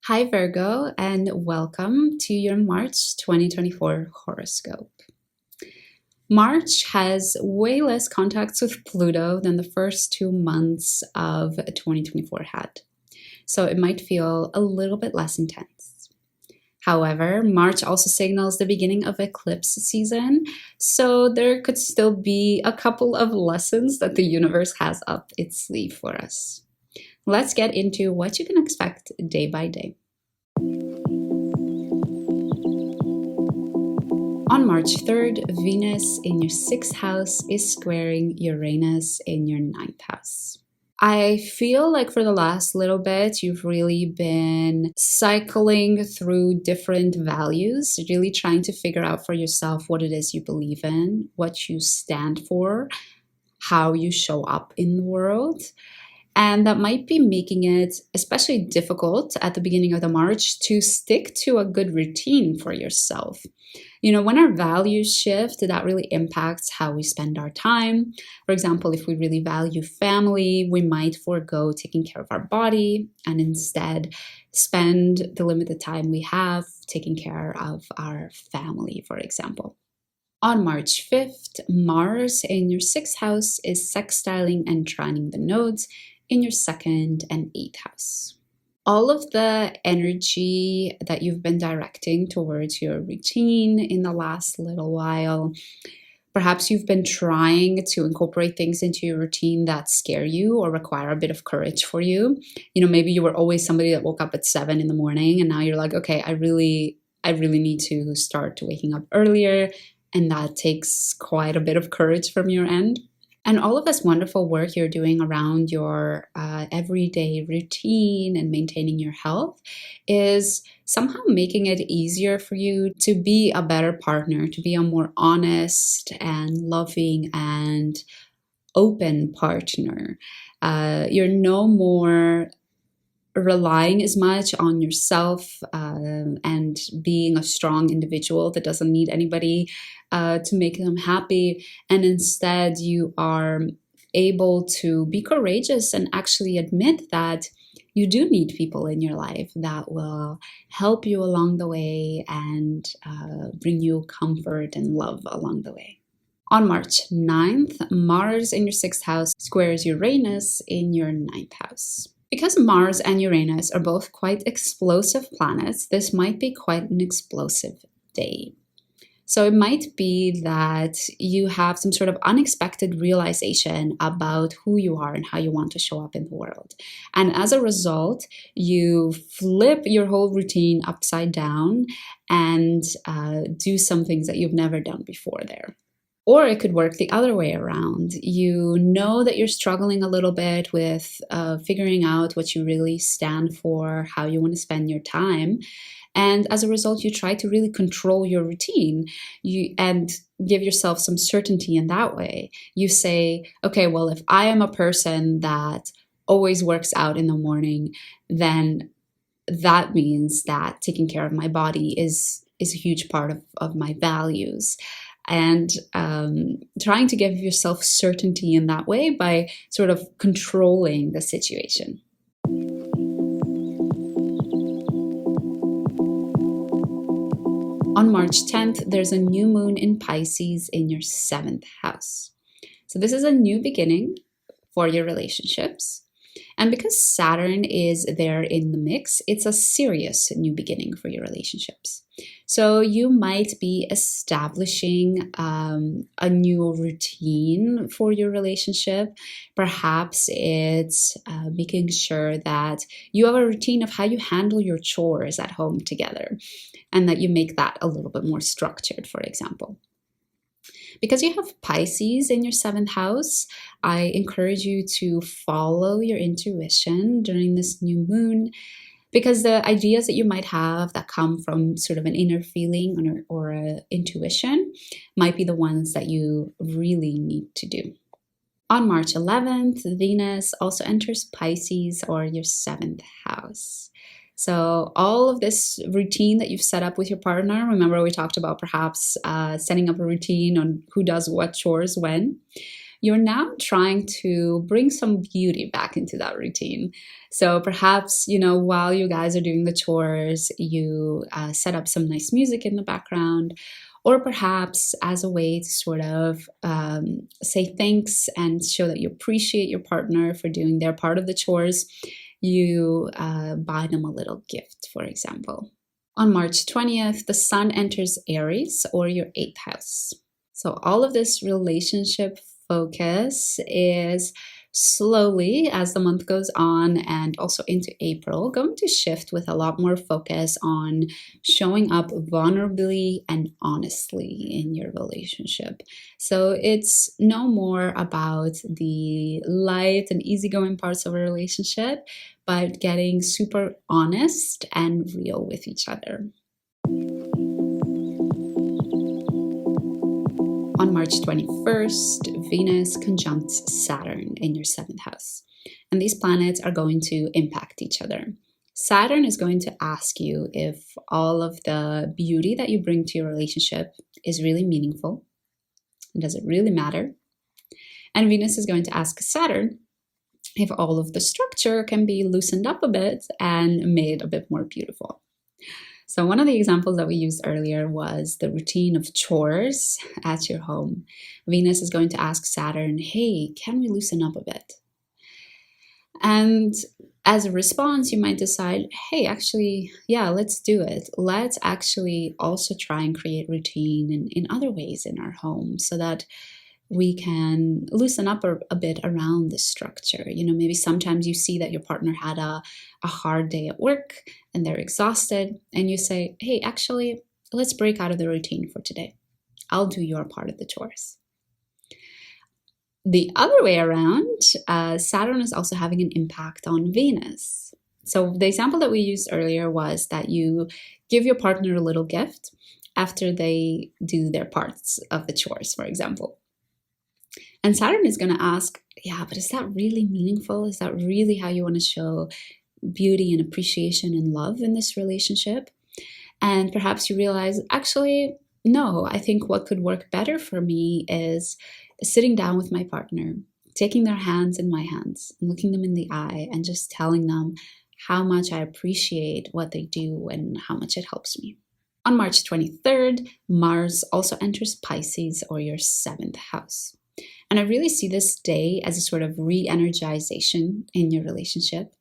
Hi Virgo, and welcome to your March 2024 horoscope. March has way less contacts with Pluto than the first 2 months of 2024 had, so it might feel a little bit less intense. However, March also signals the beginning of eclipse season, so there could still be a couple of lessons that the universe has up its sleeve for us. Let's get into what you can expect day by day. On March 3rd, Venus in your 6th house is squaring Uranus in your 9th house. I feel like for the last little bit, you've really been cycling through different values, really trying to figure out for yourself what it is you believe in, what you stand for, how you show up in the world. And that might be making it especially difficult at the beginning of the March to stick to a good routine for yourself. When our values shift, that really impacts how we spend our time. For example, if we really value family, we might forego taking care of our body and instead spend the limited time we have taking care of our family, for example. On March 5th, Mars in your 6th house is sextiling and trining the nodes in your 2nd and 8th house. All of the energy that you've been directing towards your routine in the last little while, perhaps you've been trying to incorporate things into your routine that scare you or require a bit of courage for you. Maybe you were always somebody that woke up at 7 in the morning and now you're like, okay, I really need to start waking up earlier. And that takes quite a bit of courage from your end. And all of this wonderful work you're doing around your everyday routine and maintaining your health is somehow making it easier for you to be a better partner, to be a more honest and loving and open partner. You're no more relying as much on yourself and being a strong individual that doesn't need anybody to make them happy. And instead, you are able to be courageous and actually admit that you do need people in your life that will help you along the way and bring you comfort and love along the way. On March 9th, Mars in your 6th house squares Uranus in your 9th house. Because Mars and Uranus are both quite explosive planets, this might be quite an explosive day. So it might be that you have some sort of unexpected realization about who you are and how you want to show up in the world. And as a result, you flip your whole routine upside down and do some things that you've never done before there. Or it could work the other way around. You know that you're struggling a little bit with figuring out what you really stand for, how you want to spend your time. And as a result, you try to really control your routine and give yourself some certainty in that way. You say, okay, well, if I am a person that always works out in the morning, then that means that taking care of my body is a huge part of my values. And trying to give yourself certainty in that way by sort of controlling the situation. On March 10th, there's a new moon in Pisces in your 7th house. So this is a new beginning for your relationships. And because Saturn is there in the mix, it's a serious new beginning for your relationships. So you might be establishing a new routine for your relationship. Perhaps it's making sure that you have a routine of how you handle your chores at home together, and that you make that a little bit more structured, for example. Because you have Pisces in your 7th house, I encourage you to follow your intuition during this new moon, because the ideas that you might have that come from sort of an inner feeling or an intuition might be the ones that you really need to do. On March 11th, Venus also enters Pisces or your 7th house. So all of this routine that you've set up with your partner, remember we talked about perhaps setting up a routine on who does what chores when. you're now trying to bring some beauty back into that routine. So perhaps, while you guys are doing the chores, you set up some nice music in the background, or perhaps as a way to sort of say thanks and show that you appreciate your partner for doing their part of the chores, you buy them a little gift, for example. On March 20th, the sun enters Aries, or your 8th house. So all of this relationship focus is slowly, as the month goes on and also into April, going to shift with a lot more focus on showing up vulnerably and honestly in your relationship. So it's no more about the light and easygoing parts of a relationship, but getting super honest and real with each other. On March 21st, Venus conjuncts Saturn in your 7th house. And these planets are going to impact each other. Saturn is going to ask you if all of the beauty that you bring to your relationship is really meaningful. And does it really matter? And Venus is going to ask Saturn if all of the structure can be loosened up a bit and made a bit more beautiful. So one of the examples that we used earlier was the routine of chores at your home. Venus is going to ask Saturn, hey, can we loosen up a bit? And as a response, you might decide, hey, actually, yeah, let's do it. Let's actually also try and create routine in other ways in our home so that we can loosen up a bit around the structure. Maybe sometimes you see that your partner had a hard day at work and they're exhausted, and you say, hey, actually, let's break out of the routine for today. I'll do your part of the chores. The other way around, Saturn is also having an impact on Venus. So the example that we used earlier was that you give your partner a little gift after they do their parts of the chores, for example. And Saturn is going to ask, yeah, but is that really meaningful? Is that really how you want to show beauty and appreciation and love in this relationship? And perhaps you realize, actually, no, I think what could work better for me is sitting down with my partner, taking their hands in my hands, and looking them in the eye and just telling them how much I appreciate what they do and how much it helps me. On March 23rd, Mars also enters Pisces, or your 7th house. And I really see this day as a sort of re-energization in your relationship.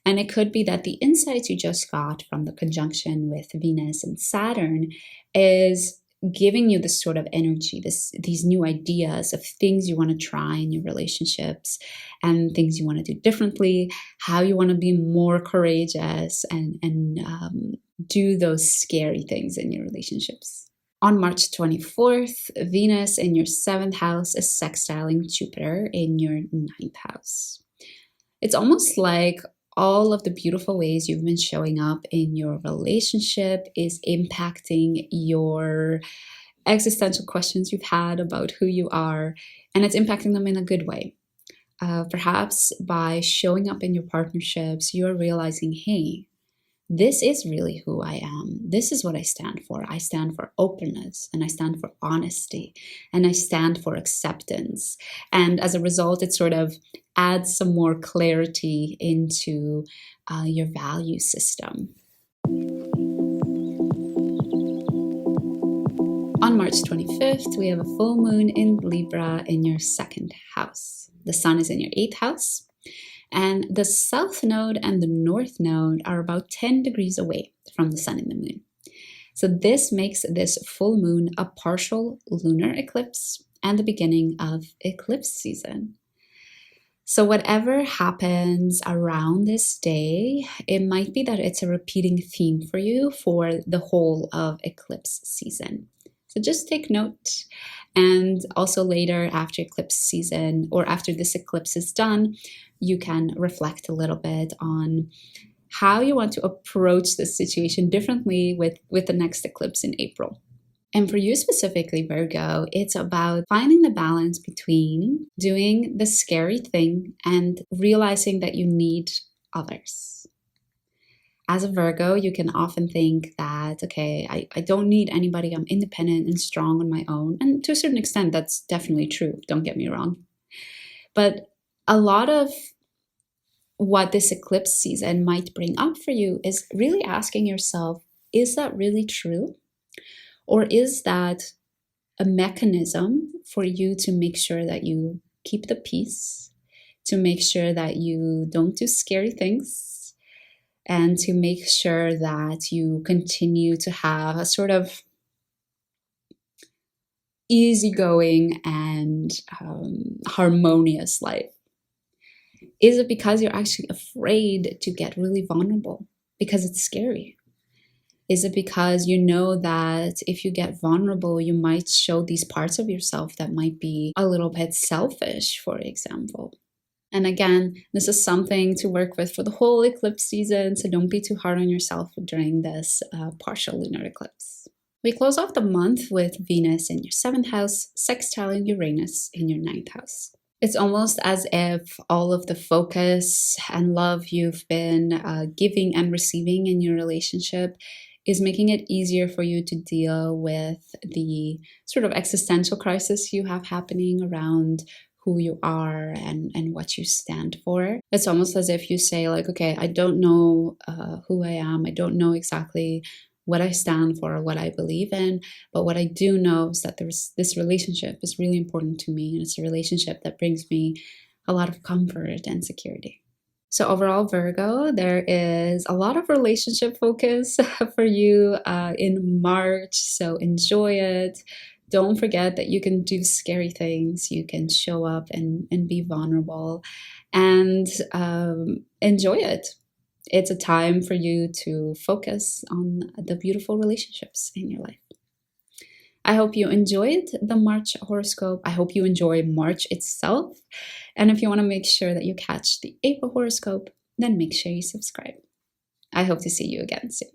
And it could be that the insights you just got from the conjunction with Venus and Saturn is giving you this sort of energy, these new ideas of things you want to try in your relationships and things you want to do differently, how you want to be more courageous and do those scary things in your relationships. On March 24th, Venus in your 7th house is sextiling Jupiter in your 9th house. It's almost like all of the beautiful ways you've been showing up in your relationship is impacting your existential questions you've had about who you are, and it's impacting them in a good way. Perhaps by showing up in your partnerships, you're realizing, hey, this is really who I am. This is what I stand for. I stand for openness, and I stand for honesty, and I stand for acceptance. And as a result, it sort of adds some more clarity into your value system. On March 25th, we have a full moon in Libra in your 2nd house. The sun is in your 8th house. And the south node and the north node are about 10 degrees away from the sun and the moon. So this makes this full moon a partial lunar eclipse and the beginning of eclipse season. So whatever happens around this day, it might be that it's a repeating theme for you for the whole of eclipse season. So just take note. And also later after eclipse season, or after this eclipse is done, you can reflect a little bit on how you want to approach this situation differently with the next eclipse in April. And for you specifically, Virgo, it's about finding the balance between doing the scary thing and realizing that you need others. As a Virgo, you can often think that, okay, I don't need anybody. I'm independent and strong on my own. And to a certain extent, that's definitely true. Don't get me wrong. But a lot of what this eclipse season might bring up for you is really asking yourself, is that really true? Or is that a mechanism for you to make sure that you keep the peace, to make sure that you don't do scary things, and to make sure that you continue to have a sort of easygoing and harmonious life? Is it because you're actually afraid to get really vulnerable because it's scary? Is it because you know that if you get vulnerable, you might show these parts of yourself that might be a little bit selfish, for example? And again, this is something to work with for the whole eclipse season, so don't be too hard on yourself during this partial lunar eclipse. We close off the month with Venus in your 7th house, sextiling Uranus in your 9th house. It's almost as if all of the focus and love you've been giving and receiving in your relationship is making it easier for you to deal with the sort of existential crisis you have happening around who you are and what you stand for. It's almost as if you say, like, okay, I don't know who I am. I don't know exactly what I stand for or what I believe in. But what I do know is that this relationship is really important to me. And it's a relationship that brings me a lot of comfort and security. So overall, Virgo, there is a lot of relationship focus for you in March. So enjoy it. Don't forget that you can do scary things. You can show up and be vulnerable and enjoy it. It's a time for you to focus on the beautiful relationships in your life. I hope you enjoyed the March horoscope. I hope you enjoy March itself. And if you want to make sure that you catch the April horoscope, then make sure you subscribe. I hope to see you again soon.